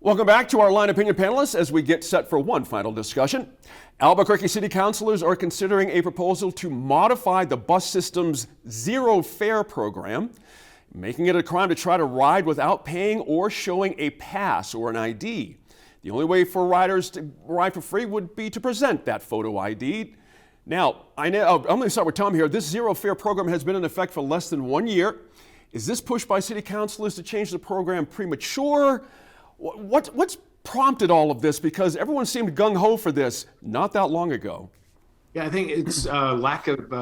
Welcome back to our Line Opinion panelists as we get set for one final discussion. Albuquerque City Councilors are considering a proposal to modify the bus system's zero fare program, making it a crime to try to ride without paying or showing a pass or an ID. The only way for riders to ride for free would be to present that photo ID. Now, I'm going to start with Tom here. This zero fare program has been in effect for less than 1 year. Is this push by city councilors to change the program premature? What's prompted all of this? Because everyone seemed gung-ho for this not that long ago. Yeah, I think it's lack of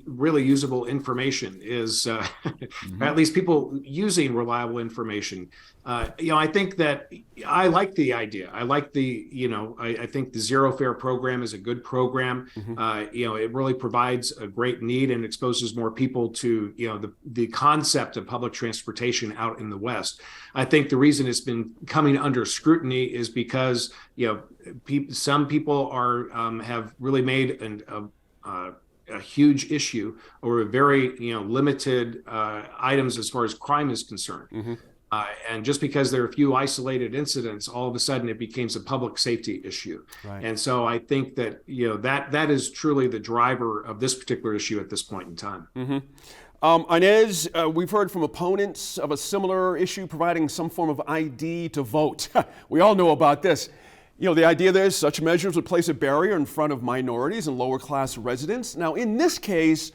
really usable information is, at least people using reliable information. I think that I like the idea. I like I think the zero fare program is a good program. It really provides a great need and exposes more people to, the concept of public transportation out in the West. I think the reason it's been coming under scrutiny is because, some people have really made a huge issue over very limited items as far as crime is concerned. And just because there are a few isolated incidents, all of a sudden it becomes a public safety issue. Right. And so I think that that is truly the driver of this particular issue at this point in time. Inez, we've heard from opponents of a similar issue providing some form of ID to vote. We all know about this. The idea there is such measures would place a barrier in front of minorities and lower class residents. Now, in this case,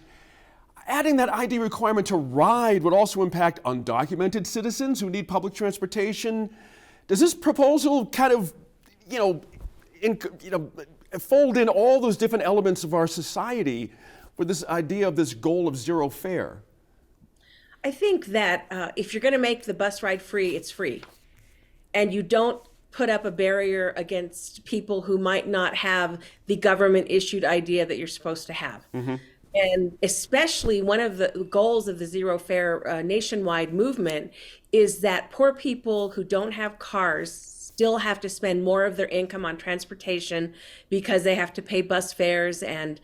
adding that ID requirement to ride would also impact undocumented citizens who need public transportation. Does this proposal kind of, fold in all those different elements of our society with this idea of this goal of zero fare? I think that if you're going to make the bus ride free, it's free. And you don't put up a barrier against people who might not have the government issued idea that you're supposed to have. And especially one of the goals of the zero fare nationwide movement is that poor people who don't have cars still have to spend more of their income on transportation because they have to pay bus fares and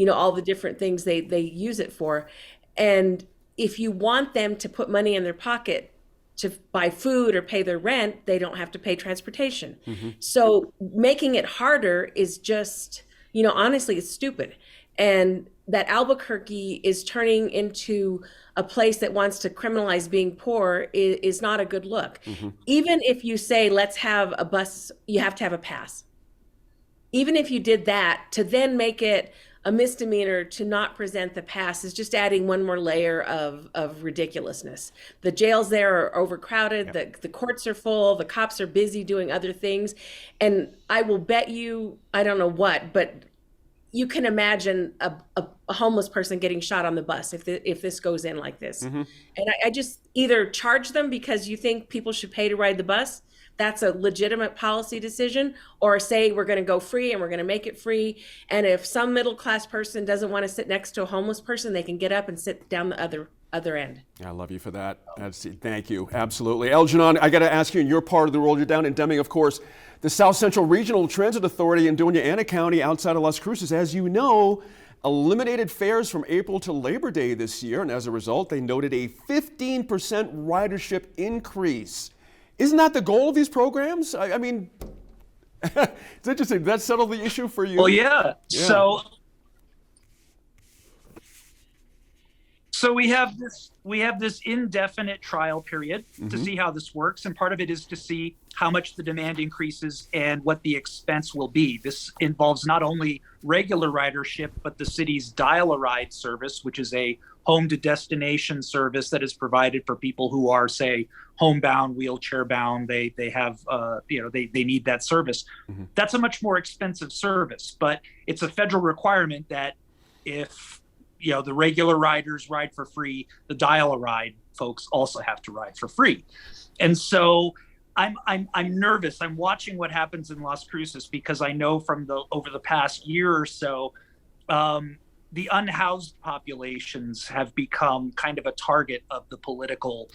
all the different things they use it for. And if you want them to put money in their pocket to buy food or pay their rent, they don't have to pay transportation. So making it harder is just, honestly, it's stupid. And that Albuquerque is turning into a place that wants to criminalize being poor is not a good look. Even if you say, let's have a bus, you have to have a pass. Even if you did that, to then make it a misdemeanor to not present the pass is just adding one more layer of ridiculousness. The jails there are overcrowded, the courts are full, the cops are busy doing other things. And I will bet you, I don't know what, but you can imagine a homeless person getting shot on the bus if this goes in like this. And I just either charge them because you think people should pay to ride the bus. That's a legitimate policy decision, or say we're going to go free and we're going to make it free. And if some middle class person doesn't want to sit next to a homeless person, they can get up and sit down the other end. I love you for that. Thank you. Absolutely. Eljanon, I got to ask you, in your part of the world, you're down in Deming, of course. The South Central Regional Transit Authority in Doña Ana County outside of Las Cruces, as you know, eliminated fares from April to Labor Day this year. And as a result, they noted a 15% ridership increase. Isn't that the goal of these programs? I mean, it's interesting. Did that settle the issue for you? Well, yeah. So we have this indefinite trial period to see how this works, and part of it is to see how much the demand increases and what the expense will be. This involves not only regular ridership, but the city's Dial-A-Ride service, which is a home-to-destination service that is provided for people who are, say, homebound, wheelchair-bound. They have, they need that service. That's a much more expensive service, but it's a federal requirement that if the regular riders ride for free, the Dial-A-Ride folks also have to ride for free. And so I'm nervous. I'm watching what happens in Las Cruces because I know from over the past year or so, the unhoused populations have become kind of a target of the political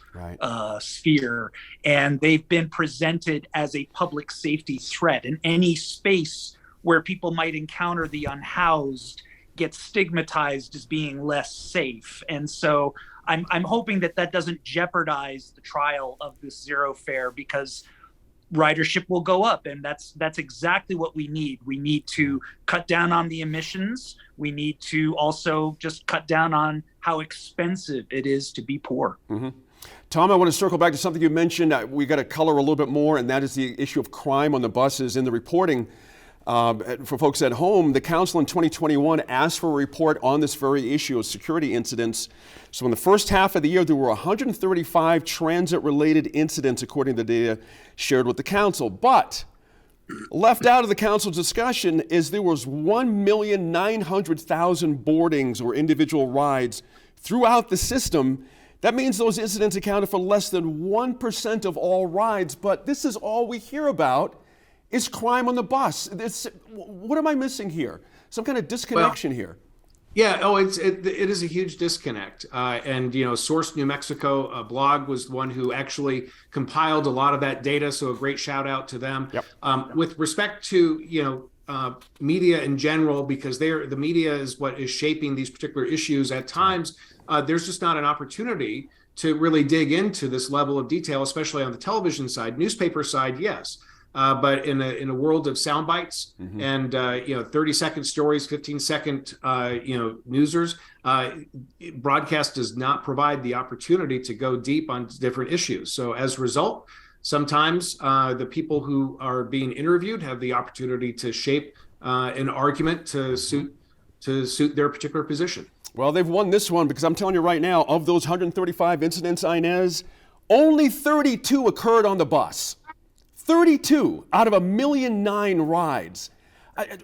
sphere, and they've been presented as a public safety threat. And any space where people might encounter the unhoused gets stigmatized as being less safe. And so I'm hoping that doesn't jeopardize the trial of this zero fare, because ridership will go up, and that's exactly what we need. We need to cut down on the emissions. We need to also just cut down on how expensive it is to be poor. Mm-hmm. Tom, I want to circle back to something you mentioned. We got to color a little bit more, and that is the issue of crime on the buses. In the reporting, for folks at home, the council in 2021 asked for a report on this very issue of security incidents. So in the first half of the year, there were 135 transit-related incidents, according to the data shared with the council. But left out of the council's discussion is there was 1,900,000 boardings or individual rides throughout the system. That means those incidents accounted for less than 1% of all rides, but this is all we hear about is crime on the bus. What am I missing here? Some kind of disconnection here. Yeah, it is a huge disconnect. And, Source New Mexico blog was the one who actually compiled a lot of that data. So a great shout out to them. Yep. With respect to, media in general, because the media is what is shaping these particular issues at times, there's just not an opportunity to really dig into this level of detail, especially on the television side. Newspaper side, yes. But in a world of sound bites and 30-second stories, 15-second newsers, broadcast does not provide the opportunity to go deep on different issues. So as a result, sometimes the people who are being interviewed have the opportunity to shape an argument to suit their particular position. Well, they've won this one because I'm telling you right now, of those 135 incidents, Inez, only 32 occurred on the bus. 32 out of 1,000,009 rides.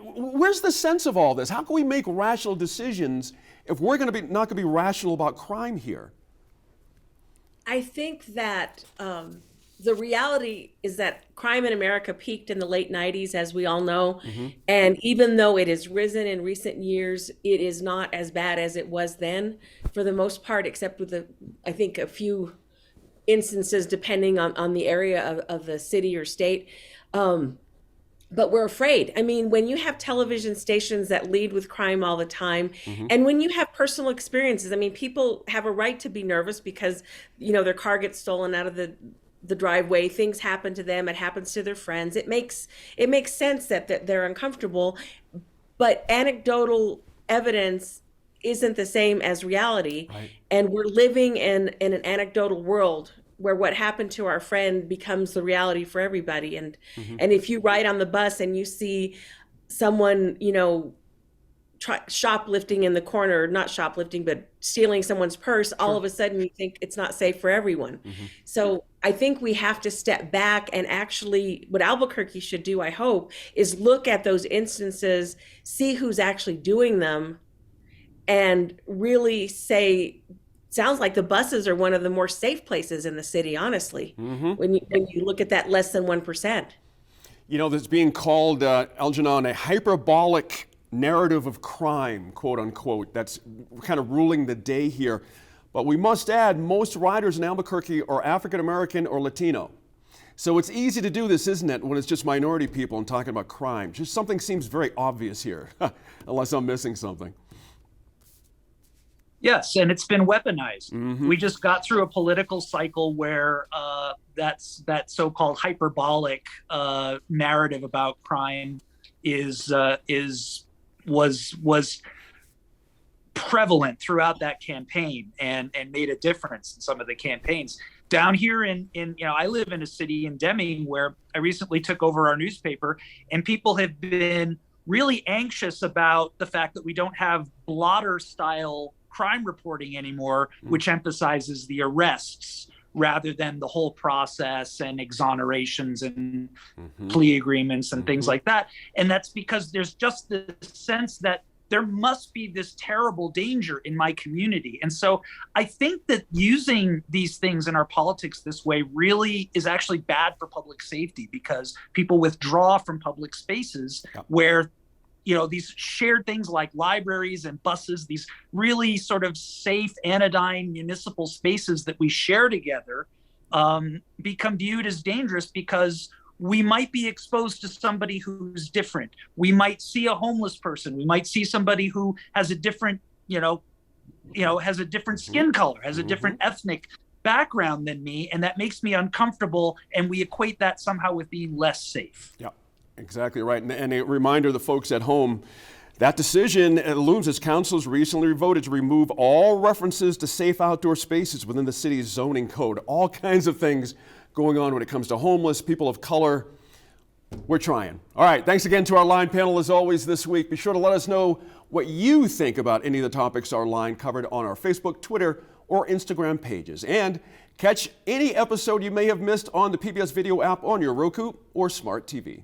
Where's the sense of all this? How can we make rational decisions if we're not going to be rational about crime here? I think that the reality is that crime in America peaked in the late 90s, as we all know. And even though it has risen in recent years, it is not as bad as it was then, for the most part, except with I think a few instances depending on the area of the city or state. But we're afraid. I mean, when you have television stations that lead with crime all the time, and when you have personal experiences, I mean, people have a right to be nervous because, their car gets stolen out of the driveway, things happen to them, it happens to their friends. It makes sense that they're uncomfortable, but anecdotal evidence isn't the same as reality. Right. And we're living in an anecdotal world where what happened to our friend becomes the reality for everybody. And if you ride on the bus and you see someone, shoplifting in the corner, not shoplifting, but stealing someone's purse, all of a sudden you think it's not safe for everyone. So I think we have to step back and actually, what Albuquerque should do, I hope, is look at those instances, see who's actually doing them, and really say, sounds like the buses are one of the more safe places in the city, honestly, when you look at that less than 1%. There's being called, Algernon, a hyperbolic narrative of crime, quote unquote. That's kind of ruling the day here. But we must add, most riders in Albuquerque are African American or Latino. So it's easy to do this, isn't it, when it's just minority people and talking about crime? Just something seems very obvious here, unless I'm missing something. Yes, and it's been weaponized. We just got through a political cycle where that so-called hyperbolic narrative about crime was prevalent throughout that campaign and made a difference in some of the campaigns. Down here in I live in a city in Deming where I recently took over our newspaper, and people have been really anxious about the fact that we don't have blotter-style crime reporting anymore, which emphasizes the arrests rather than the whole process and exonerations and plea agreements and things like that. And that's because there's just this sense that there must be this terrible danger in my community. And so I think that using these things in our politics this way really is actually bad for public safety, because people withdraw from public spaces where these shared things like libraries and buses, these really sort of safe, anodyne municipal spaces that we share together, become viewed as dangerous because we might be exposed to somebody who's different. We might see a homeless person. We might see somebody who has a different, has a different skin color, has a different ethnic background than me, and that makes me uncomfortable, and we equate that somehow with being less safe. Yeah, exactly right. And a reminder to the folks at home, that decision looms as councils recently voted to remove all references to safe outdoor spaces within the city's zoning code. All kinds of things going on when it comes to homeless, people of color. We're trying. All right, thanks again to our line panel as always this week. Be sure to let us know what you think about any of the topics our line covered on our Facebook, Twitter, or Instagram pages. And catch any episode you may have missed on the PBS Video app on your Roku or Smart TV.